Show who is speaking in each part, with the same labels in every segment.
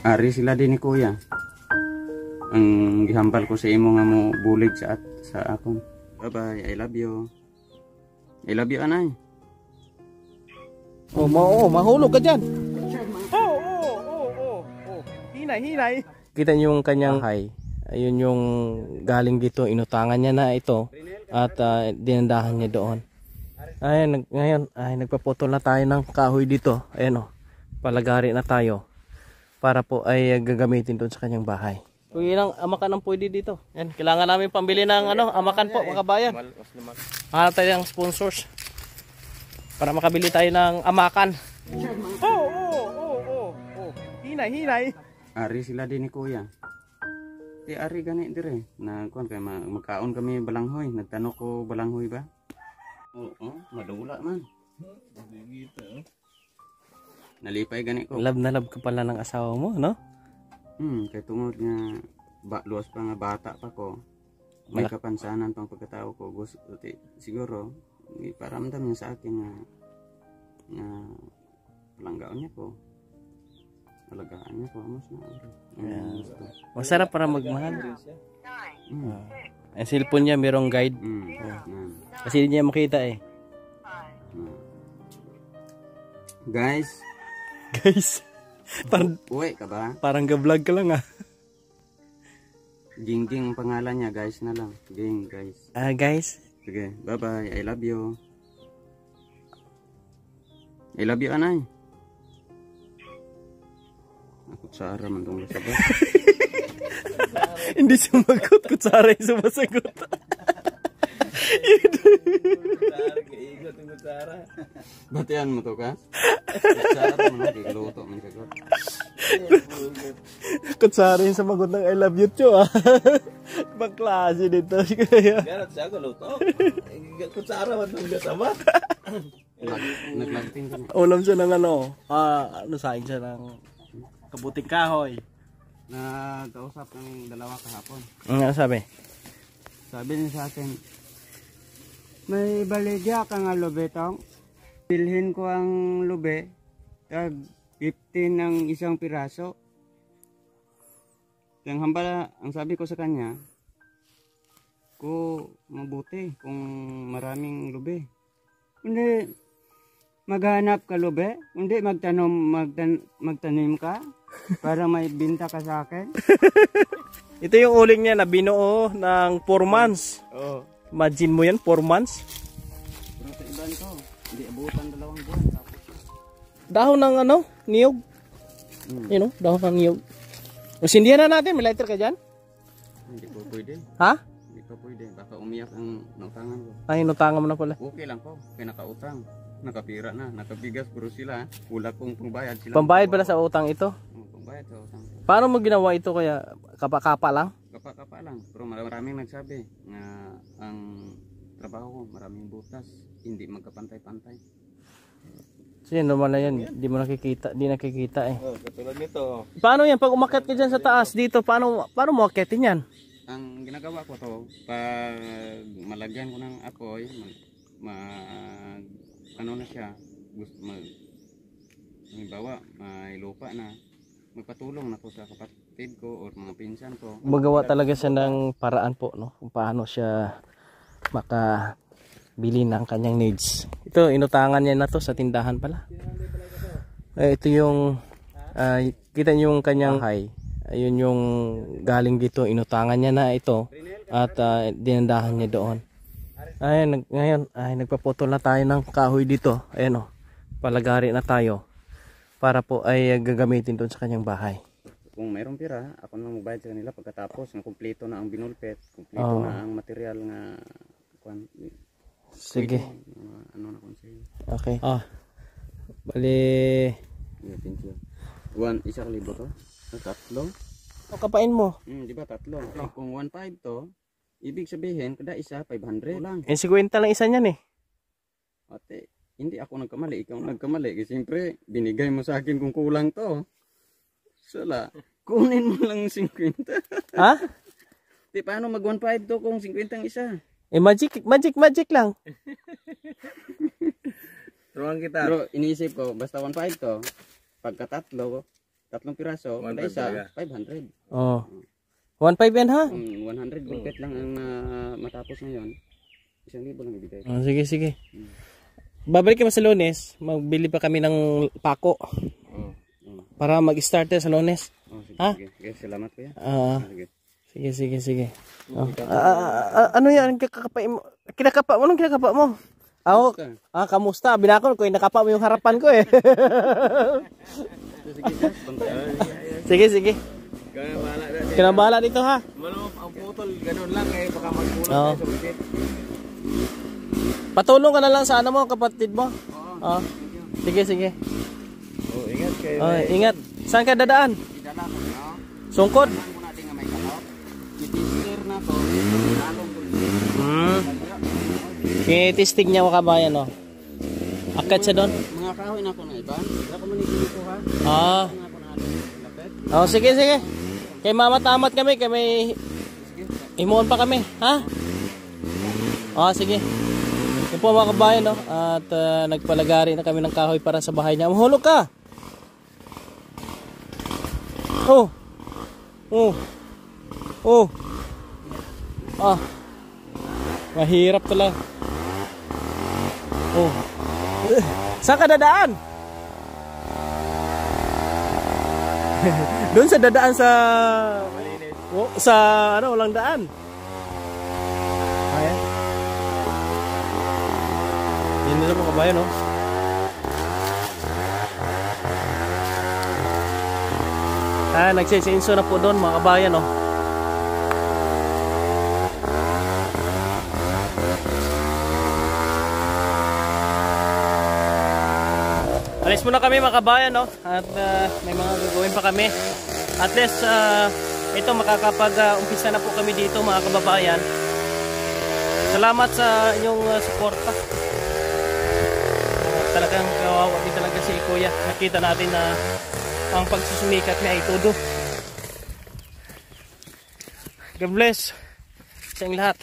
Speaker 1: Ari sila din ni kuya. Ang gihambal ko sa imo nga mo bulig sa akon. Bye bye, I love you. I love you anay.
Speaker 2: Oh, mahulog ka dyan. Hinay. Kita niyo yung kanyang hay. Ayun yung galing dito, inutangan niya na ito at dinandahan niya doon. Ayan, ngayon ay nagpaputol na tayo ng kahoy dito. Ayan, palagari na tayo para po ay gagamitin doon sa kanyang bahay. Kung ilang amakan ang pwede dito. Ayan, kailangan namin pambili ng amakan po, mga bayan. Hanap tayo ng sponsors para makabili tayo ng amakan. Hinay.
Speaker 1: Ari sila din ni kuya. Ti ari gani dire na kuan kay magkaon kami balanghoy. Nagtanong ko balanghoy ba? Oo, madula man. Nalipay gani ko.
Speaker 2: Love na love ka pala ng asawa mo, no?
Speaker 1: Kay tungod nga luwas pa nga bata pa ko. May kapansanan pang pagkatao ko. Gusto siguro iparamdam niya sa akin nga palanggaon niya ko. Alagaan niya ko amos na.
Speaker 2: Masarap para magmahal. Ang cellphone niya merong guide. Kasi hindi niya makita eh.
Speaker 1: Guys.
Speaker 2: Parang
Speaker 1: uwi ka ba?
Speaker 2: Parang ga-vlog ka lang ah.
Speaker 1: Ging ang pangalan niya, guys na lang. Ging, guys.
Speaker 2: Guys.
Speaker 1: Sige, bye-bye. I love you. I love you, anay. Ako Sara man tong sabat.
Speaker 2: Hindi sumagot, kutsara yung sumasagot.
Speaker 1: Batian mo to ka? Kutsara mo na, luto man sagot.
Speaker 2: Kutsara yung sumagot ng I love you too ah. Ibang klase dito.
Speaker 3: Ganat siya ko luto. Kutsara man tong sabat.
Speaker 1: Naglagting ka na.
Speaker 2: Ulam siya ng saing siya ng kabuting kahoy.
Speaker 1: Nagkausap ng dalawa kahapon.
Speaker 2: Ano sabi?
Speaker 1: Sabi niya sa akin, may baligya ka nga lube tong. Bilhin ko ang lube, tag 15 ng isang piraso. Yang hambala, ang sabi ko sa kanya, mabuti kung maraming lube. Hindi maghanap ka lube, hindi magtanim ka para may binta ka sa akin.
Speaker 2: Ito yung uling niya na binuo ng 4 months.
Speaker 1: Oo.
Speaker 2: Imagine mo yan, 4 months.
Speaker 1: Pero sa iban to, hindi abutan 2 buwan.
Speaker 2: Dahon ng niyog. You know, dahon ng niyog. Sindihan na natin, may lighter ka dyan?
Speaker 1: Hindi po pwede.
Speaker 2: Ha?
Speaker 1: Hindi po pwede, baka umiyak ang nautangan ko.
Speaker 2: Ay, inutangan mo na pala.
Speaker 1: Okay lang po, kaya nakautang. Nakapira na, nakabigas pero sila, wala kong pangbayad sila.
Speaker 2: Pambayad pala sa utang ito?
Speaker 1: Pambayad sa utang.
Speaker 2: Paano mo ginawa ito kaya kapa-kapa lang?
Speaker 1: Kapa-kapa lang, pero maraming nagsabi na ang trabaho ko, maraming butas, hindi magkapantay-pantay.
Speaker 2: Kasi naman na yan, di mo nakikita, di nakikita eh.
Speaker 3: Katulad nito.
Speaker 2: Paano yan, pag umakyat ka dyan sa taas dito, paano mo akyatin yan?
Speaker 1: Ang ginagawa ko to, pag malagyan ko ng apoy, ano na siya, halimbawa, may lupa na, magpatulong na ko sa kapatid ko o mga pinsan ko.
Speaker 2: Magawa talaga siya ng paraan po, no? Kung paano siya makabili ng kanyang needs. Ito, inutangan niya na to sa tindahan pala. Ito yung, kita niyo yung kanyang hay. Ayun yung galing dito, inutangan niya na ito at dinandahan niya doon. Ayan, ngayon ay nagpaputol na tayo ng kahoy dito. Ayan palagari na tayo para po ay gagamitin doon sa kanyang bahay.
Speaker 1: Kung mayroong pira, ako na magbayad sa kanila pagkatapos ng kumpleto na ang binulpet, kumpleto na ang material nga
Speaker 2: sige.
Speaker 1: Ano na konseyo.
Speaker 2: Okay. Bali.
Speaker 1: Yeah, thank you. Isa ka libo to? Tatlo?
Speaker 2: Kapain mo.
Speaker 1: Di ba tatlo? Kung 1.5 to, ibig sabihin, kada isa 500 lang.
Speaker 2: 50 lang isa niyan eh.
Speaker 1: Ate, hindi ako nagkamali, ikaw nagkamali. Kasi siyempre, binigay mo sa akin kung kulang to. Sala, kunin mo lang 50.
Speaker 2: Ha?
Speaker 1: Di paano mag 1.5 to kung 50 ang isa?
Speaker 2: Magic lang.
Speaker 3: Turuan kita.
Speaker 1: Pero iniisip ko, basta 1.5 to, pagka tatlo tatlong piraso,
Speaker 3: 1.5
Speaker 1: kada isa,
Speaker 3: talaga.
Speaker 1: 500.
Speaker 2: Oh. 1.5 yan ha?
Speaker 1: 100 gulpit lang ang matapos ngayon. 1,000 lang ibigay.
Speaker 2: Oh, sige, sige. Babalik kami sa Lunes, magbili pa kami ng pako para mag-start sa Lunes.
Speaker 1: Oh, sige,
Speaker 2: Ha?
Speaker 1: sige. Okay, salamat kuya. Sige.
Speaker 2: Sige, sige, sige. Oh. Ano yan? Kinakapa mo? Anong kinakapa mo? Ako, kamusta? Binakon ko, nakapa mo yung harapan ko eh. Sige, sige. Kinabahala dito ha.
Speaker 3: Ang putol, ganun lang eh. Baka magkulang
Speaker 2: Oo.
Speaker 3: tayo sa budget.
Speaker 2: Patulong ka na lang sa ano mo, kapatid mo. Oo. Sige, sige.
Speaker 3: Oh, ingat kayo.
Speaker 2: Oh, ingat. Saan ka dadaan?
Speaker 1: Idala ko no.
Speaker 2: Sungkod?
Speaker 1: Ano mo natin nga may kahok? Itisir na to. Lalong
Speaker 2: Kinistig niya mga kabayan, no? Akat siya doon?
Speaker 1: mga kahoy na ko na iban. Wala ko manigil ko ha.
Speaker 2: Ah.
Speaker 1: Nga ko na ano. Lapit.
Speaker 2: Oh, sige, sige. Kay mama tamat kami, kay may imuon pa kami, ha? Oh, sige. Yan po mga kabayan, no? At nagpalagari na kami ng kahoy para sa bahay niya. Mahulog ka! Oh! Oh! Oh! Ah! Mahirap talaga. Oh! Saan ka dadaan? Doon sa dadaan sa... Oh, sa ano, walang daan. Ayan. Yan nila mga kabayan, no? Nagsisinso na po doon mga kabayan, no? Alis muna kami mga kabayan, no? At may mga gagawin pa kami. At least ito makakapag-umpisa na po kami dito mga kababayan. Salamat sa inyong suporta. Talagang kawawa din talaga si Kuya. Nakita natin na ang pagsusumikat niya ay todo. God bless sa inyong lahat.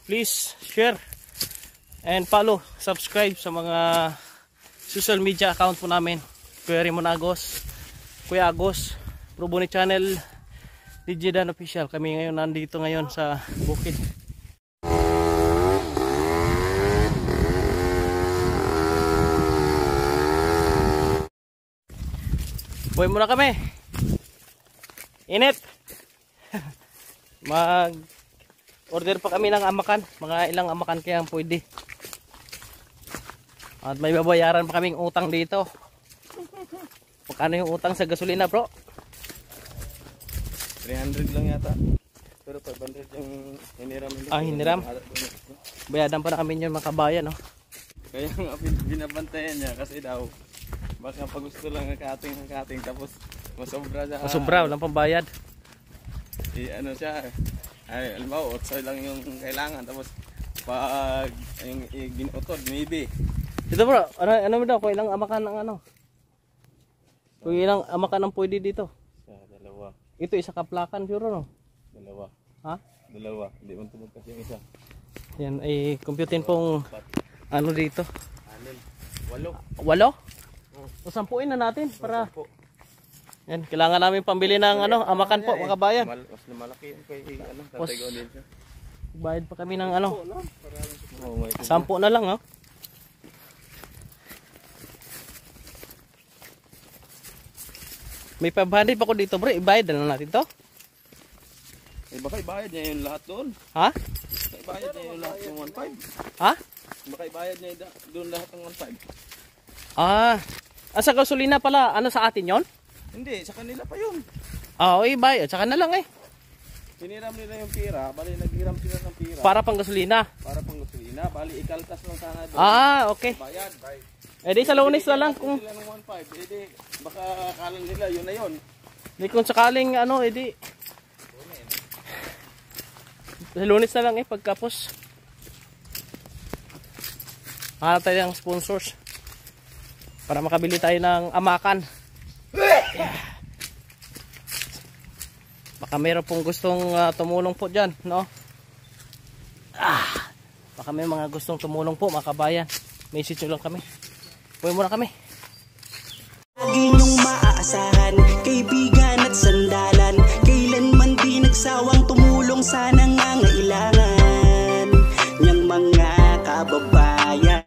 Speaker 2: Please share and follow, subscribe sa mga social media account po namin. Kuya Raymond Agos, Kuya Agos, Proboni Channel, DJ Dan Official. Kami ngayon nandito ngayon sa bukid. Buhay muna kami. Init. Mag order pa kami ng amakan. Mga ilang amakan kaya pwede. At may babayaran pa kaming utang dito. Magkano yung utang sa gasolina, bro?
Speaker 3: 300 lang yata. Pero 500 yung hiniram.
Speaker 2: Hiniram? Bayadan pa na kami yun mga kabayan, no?
Speaker 3: Kaya nga binabantayan niya kasi daw baka pag gusto lang ng kating tapos masobra siya.
Speaker 2: Masobra, walang pambayad.
Speaker 3: Ano siya, ay alimbawa, 8 lang yung kailangan tapos pag yung ginutod, maybe.
Speaker 2: Dito bro, ano mo daw, kung ilang amakan ng ano? Kung ilang amakan ang pwede dito?
Speaker 3: Dalawa.
Speaker 2: Ito isa kaplakan, sure no?
Speaker 3: Dalawa.
Speaker 2: Ha?
Speaker 3: Dalawa, hindi man tumod kasi yung isa.
Speaker 2: Yan ay computin pong ano dito.
Speaker 3: 8.
Speaker 2: 8? O sampuin na natin para yan, kailangan namin pambili ng ano, amakan po mga kabayan.
Speaker 3: Mas malaki yung kay ano, tatay ko din siya.
Speaker 2: Bayad pa kami ng ano.
Speaker 3: Oh, may
Speaker 2: 10 na lang, oh. May 500 pa ko dito, bro. Ibayad na lang natin to.
Speaker 3: eh, baka ibayad niya yung lahat doon.
Speaker 2: Ha?
Speaker 3: Baka ibayad niya yung lahat ng 1.5.
Speaker 2: Ha?
Speaker 3: Baka ibayad niya doon lahat ng 1.5.
Speaker 2: Sa gasolina pala, ano sa atin yon?
Speaker 3: Hindi, sa kanila pa yun.
Speaker 2: Ibayad. Saka na lang eh.
Speaker 3: Hiniram nila yung pira, bali naghiram sila ng pira.
Speaker 2: Para pang gasolina.
Speaker 3: Para pang gasolina, bali ikaltas lang sana doon.
Speaker 2: Okay.
Speaker 3: Bayad.
Speaker 2: Eh di sa Lunes na lang kung
Speaker 3: Sila ng 1.5, edi baka akala nila yun na yun.
Speaker 2: di kung sakaling ano, edi sa Lunes na lang eh pagkapos. Hanap tayo ng sponsors para makabili tayo ng amakan. Baka mayroon pong gustong tumulong po dyan, no? Baka may mga gustong tumulong po mga kabayan. Message nyo lang kami. Puwi muna kami.
Speaker 4: sa nangangailangan niyang mga kababayan.